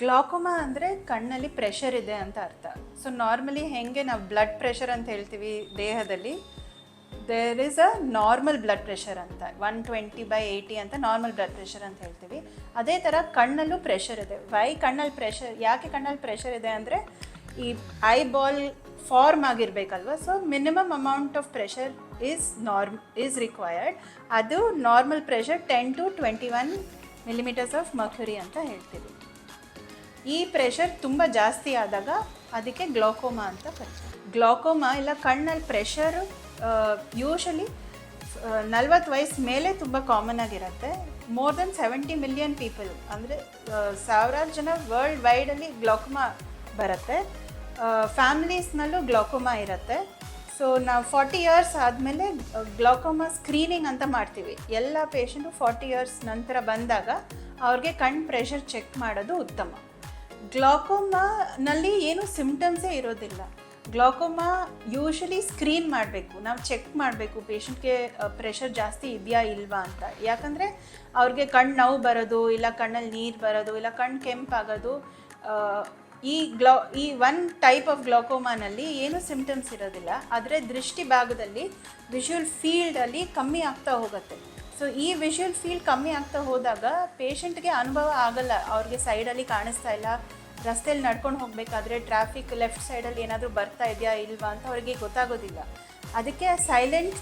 Glaucoma ಅಂದರೆ ಕಣ್ಣಲ್ಲಿ pressure ಇದೆ ಅಂತ ಅರ್ಥ. ಸೊ ನಾರ್ಮಲಿ ಹೆಂಗೆ ನಾವು ಬ್ಲಡ್ ಪ್ರೆಷರ್ ಅಂತ ಹೇಳ್ತೀವಿ ದೇಹದಲ್ಲಿ, there is a normal blood pressure ಅಂತ 120/80 ಅಂತ ನಾರ್ಮಲ್ ಬ್ಲಡ್ ಪ್ರೆಷರ್ ಅಂತ ಹೇಳ್ತೀವಿ. ಅದೇ ಥರ ಕಣ್ಣಲ್ಲೂ ಪ್ರೆಷರ್ ಇದೆ. ಕಣ್ಣಲ್ಲಿ ಪ್ರೆಷರ್ ಯಾಕೆ ಕಣ್ಣಲ್ಲಿ ಪ್ರೆಷರ್ ಇದೆ ಅಂದರೆ ಈ ಐ ಬಾಲ್ ಫಾರ್ಮ್ ಆಗಿರಬೇಕಲ್ವ. So minimum amount of pressure is required. ಅದು normal pressure 10 to 21 millimeters of mercury ಅಂತ ಹೇಳ್ತೀವಿ. ಈ ಪ್ರೆಷರ್ ತುಂಬ ಜಾಸ್ತಿ ಆದಾಗ ಅದಕ್ಕೆ ಗ್ಲಾಕೋಮಾ ಅಂತ ಕರೀತಾರೆ. ಗ್ಲಾಕೋಮಾ ಇಲ್ಲ ಕಣ್ಣಲ್ಲಿ ಪ್ರೆಷರು ಯೂಶಲಿ 40 ವಯಸ್ಸು ಮೇಲೆ ತುಂಬ ಕಾಮನ್ ಆಗಿರುತ್ತೆ. ಮೋರ್ ದೆನ್ 70 million ಪೀಪಲ್ ಅಂದರೆ ಸಾವಿರಾರು ಜನ ವರ್ಲ್ಡ್ ವೈಡಲ್ಲಿ ಗ್ಲಾಕೋಮಾ ಬರುತ್ತೆ. ಫ್ಯಾಮಿಲೀಸ್ನಲ್ಲೂ ಗ್ಲಾಕೋಮಾ ಇರುತ್ತೆ. ಸೊ ನಾವು 40 years ಆದಮೇಲೆ ಗ್ಲಾಕೋಮಾ ಸ್ಕ್ರೀನಿಂಗ್ ಅಂತ ಮಾಡ್ತೀವಿ. ಎಲ್ಲ ಪೇಷಂಟು 40 years ನಂತರ ಬಂದಾಗ ಅವ್ರಿಗೆ ಕಣ್ಣು ಪ್ರೆಷರ್ ಚೆಕ್ ಮಾಡೋದು ಉತ್ತಮ. ಗ್ಲಾಕೋಮಾನಲ್ಲಿ ಏನು ಸಿಮ್ಟಮ್ಸೇ ಇರೋದಿಲ್ಲ. ಗ್ಲಾಕೋಮಾ ಯೂಶಲಿ ಸ್ಕ್ರೀನ್ ಮಾಡಬೇಕು, ನಾವು ಚೆಕ್ ಮಾಡಬೇಕು ಪೇಷಂಟ್ಗೆ ಪ್ರೆಷರ್ ಜಾಸ್ತಿ ಇದೆಯಾ ಇಲ್ವಾ ಅಂತ. ಯಾಕಂದರೆ ಅವ್ರಿಗೆ ಕಣ್ಣು ನೋವು ಬರೋದು, ಇಲ್ಲ ಕಣ್ಣಲ್ಲಿ ನೀರು ಬರೋದು, ಇಲ್ಲ ಕಣ್ಣು ಕೆಂಪಾಗೋದು, ಈ ಒನ್ ಟೈಪ್ ಆಫ್ ಗ್ಲಾಕೋಮಾನಲ್ಲಿ ಏನು ಸಿಮ್ಟಮ್ಸ್ ಇರೋದಿಲ್ಲ. ಆದರೆ ದೃಷ್ಟಿ ಭಾಗದಲ್ಲಿ ವಿಷುವಲ್ ಫೀಲ್ಡಲ್ಲಿ ಕಮ್ಮಿ ಆಗ್ತಾ ಹೋಗುತ್ತೆ. ಸೊ ಈ ವಿಷುವಲ್ ಫೀಲ್ಡ್ ಕಮ್ಮಿ ಆಗ್ತಾ ಹೋದಾಗ ಪೇಷಂಟ್ಗೆ ಅನುಭವ ಆಗಲ್ಲ. ಅವ್ರಿಗೆ ಸೈಡಲ್ಲಿ ಕಾಣಿಸ್ತಾ ಇಲ್ಲ, ರಸ್ತೆಯಲ್ಲಿ ನಡ್ಕೊಂಡು ಹೋಗಬೇಕಾದ್ರೆ ಟ್ರಾಫಿಕ್ ಲೆಫ್ಟ್ ಸೈಡಲ್ಲಿ ಏನಾದರೂ ಬರ್ತಾ ಇದೆಯಾ ಇಲ್ವಾ ಅಂತ ಅವ್ರಿಗೆ ಗೊತ್ತಾಗೋದಿಲ್ಲ. ಅದಕ್ಕೆ ಸೈಲೆಂಟ್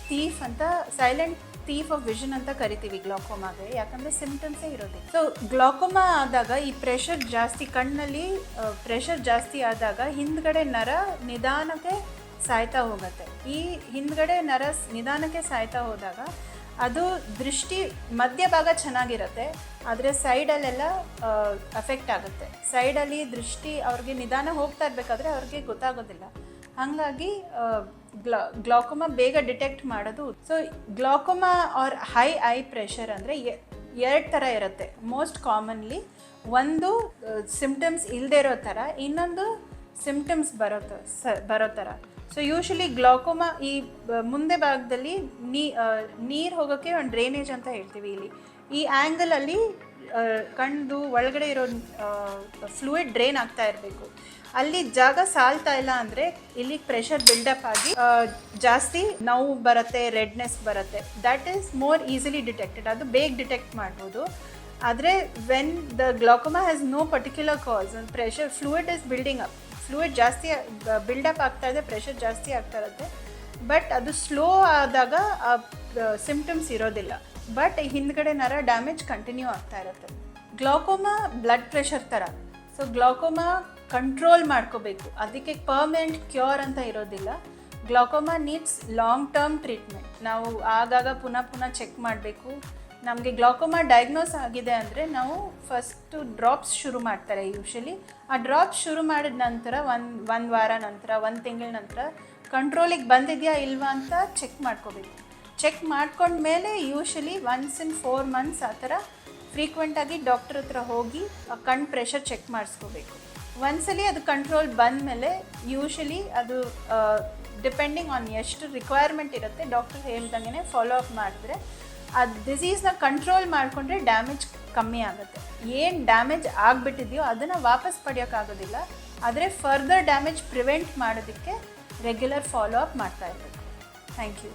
ಥೀಫ್ ಆಫ್ ವಿಷನ್ ಅಂತ ಕರಿತೀವಿ ಗ್ಲಾಕೋಮಾಗೆ. ಯಾಕಂದರೆ ಸಿಮ್ಟಮ್ಸೇ ಇರೋದಿಲ್ಲ. ಸೊ ಗ್ಲಾಕೋಮಾ ಆದಾಗ ಈ ಪ್ರೆಷರ್ ಜಾಸ್ತಿ, ಕಣ್ಣಲ್ಲಿ ಪ್ರೆಷರ್ ಜಾಸ್ತಿ ಆದಾಗ ಹಿಂದ್ಗಡೆ ನರ ನಿಧಾನಕ್ಕೆ ಸಾಯ್ತಾ ಹೋಗುತ್ತೆ. ಈ ಹಿಂದ್ಗಡೆ ನರ ನಿಧಾನಕ್ಕೆ ಸಾಯ್ತಾ ಹೋದಾಗ ಅದು ದೃಷ್ಟಿ ಮಧ್ಯಭಾಗ ಚೆನ್ನಾಗಿರುತ್ತೆ, ಆದರೆ ಸೈಡಲ್ಲೆಲ್ಲ ಅಫೆಕ್ಟ್ ಆಗುತ್ತೆ. ಸೈಡಲ್ಲಿ ದೃಷ್ಟಿ ಅವ್ರಿಗೆ ನಿಧಾನ ಹೋಗ್ತಾ ಇರಬೇಕಾದ್ರೆ ಅವ್ರಿಗೆ ಗೊತ್ತಾಗೋದಿಲ್ಲ. ಹಾಗಾಗಿ ಗ್ಲಾಕೋಮಾ ಬೇಗ ಡಿಟೆಕ್ಟ್ ಮಾಡೋದು. So glaucoma or high eye pressure ಅಂದರೆ 2 ಥರ ಇರುತ್ತೆ ಮೋಸ್ಟ್ ಕಾಮನ್ಲಿ. ಒಂದು ಸಿಮ್ಟಮ್ಸ್ ಇಲ್ಲದೆ ಇರೋ ಥರ, ಇನ್ನೊಂದು ಸಿಮ್ಟಮ್ಸ್ ಬರೋ ಥರ. ಸೊ ಯೂಶಲಿ ಗ್ಲಾಕೋಮಾ ಈ ಮುಂದೆ ಭಾಗದಲ್ಲಿ ನೀರು ಹೋಗೋಕ್ಕೆ ಒಂದು ಡ್ರೈನೇಜ್ ಅಂತ ಹೇಳ್ತೀವಿ. ಈ ಆ್ಯಂಗಲಲ್ಲಿ ಕಣ್ಣು ಒಳಗಡೆ ಇರೋ ಫ್ಲೂಯಿಡ್ ಡ್ರೈನ್ ಆಗ್ತಾ ಇರಬೇಕು. ಅಲ್ಲಿ ಜಾಗ ಸಾಲ್ತಾ ಇಲ್ಲ ಅಂದರೆ ಇಲ್ಲಿ ಪ್ರೆಷರ್ ಬಿಲ್ಡಪ್ ಆಗಿ ಜಾಸ್ತಿ ನೋವು ಬರುತ್ತೆ, ರೆಡ್ನೆಸ್ ಬರುತ್ತೆ. That is more easily detected. ಅದು ಬೇಗ ಡಿಟೆಕ್ಟ್ ಮಾಡ್ಬೋದು. ಆದರೆ when the glaucoma has no particular cause, pressure fluid is building up, fluid ಜಾಸ್ತಿ ಬಿಲ್ಡಪ್ ಆಗ್ತಾ ಇದೆ, ಪ್ರೆಷರ್ ಜಾಸ್ತಿ ಆಗ್ತಾ ಇರುತ್ತೆ. ಬಟ್ ಅದು ಸ್ಲೋ ಆದಾಗ ಸಿಮ್ಟಮ್ಸ್ ಇರೋದಿಲ್ಲ, ಬಟ್ ಹಿಂದ್ಗಡೆ ನರ ಡ್ಯಾಮೇಜ್ ಕಂಟಿನ್ಯೂ ಆಗ್ತಾ ಇರುತ್ತೆ. ಗ್ಲಾಕೋಮಾ ಬ್ಲಡ್ ಪ್ರೆಷರ್ ಥರ. ಸೊ ಗ್ಲಾಕೋಮಾ ಕಂಟ್ರೋಲ್ ಮಾಡ್ಕೋಬೇಕು, ಅದಕ್ಕೆ ಪರ್ಮನೆಂಟ್ ಕ್ಯೂರ್ ಅಂತ ಇರೋದಿಲ್ಲ. Glaucoma needs long term treatment. ನಾವು ಆಗಾಗ ಪುನಃ ಚೆಕ್ ಮಾಡಬೇಕು. ನಮಗೆ ಗ್ಲಾಕೋಮಾ ಡಯಾಗ್ನೋಸ್ ಆಗಿದೆ ಅಂದರೆ ನಾವು ಫಸ್ಟು ಡ್ರಾಪ್ಸ್ ಶುರು ಮಾಡ್ತಾರೆ ಯೂಶಲಿ. ಆ ಡ್ರಾಪ್ಸ್ ಶುರು ಮಾಡಿದ ನಂತರ ಒಂದು ವಾರ ನಂತರ, 1 ತಿಂಗಳ ನಂತರ ಕಂಟ್ರೋಲಿಗೆ ಬಂದಿದೆಯಾ ಇಲ್ವಾ ಅಂತ ಚೆಕ್ ಮಾಡ್ಕೋಬೇಕು. ಚೆಕ್ ಮಾಡ್ಕೊಂಡ್ಮೇಲೆ ಯೂಶಲಿ ಒನ್ಸ್ ಇನ್ 4 months ಆ ಥರ ಫ್ರೀಕ್ವೆಂಟಾಗಿ ಡಾಕ್ಟರ್ ಹತ್ರ ಹೋಗಿ ಕಣ್ಣು ಪ್ರೆಷರ್ ಚೆಕ್ ಮಾಡಿಸ್ಕೋಬೇಕು. ಒಂದ್ಸಲಿ ಅದು ಕಂಟ್ರೋಲ್ ಬಂದಮೇಲೆ ಯೂಶಲಿ ಅದು ಡಿಪೆಂಡಿಂಗ್ ಆನ್ ಎಷ್ಟು ರಿಕ್ವೈರ್ಮೆಂಟ್ ಇರುತ್ತೆ ಡಾಕ್ಟರ್ ಹೇಳ್ದಂಗೆ ಫಾಲೋ ಅಪ್ ಮಾಡಿದ್ರೆ ಆ ಡಿಸೀಸ್ನ ಕಂಟ್ರೋಲ್ ಮಾಡಿಕೊಂಡ್ರೆ ಡ್ಯಾಮೇಜ್ ಕಮ್ಮಿ ಆಗುತ್ತೆ. ಏನು ಡ್ಯಾಮೇಜ್ ಆಗಿಬಿಟ್ಟಿದೆಯೋ ಅದನ್ನು ವಾಪಸ್ ಪಡೆಯೋಕ್ಕಾಗೋದಿಲ್ಲ. ಆದರೆ ಫರ್ದರ್ ಡ್ಯಾಮೇಜ್ ಪ್ರಿವೆಂಟ್ ಮಾಡೋದಕ್ಕೆ ರೆಗ್ಯುಲರ್ ಫಾಲೋ ಅಪ್ ಮಾಡ್ತಾ ಇರಬೇಕು. Thank you.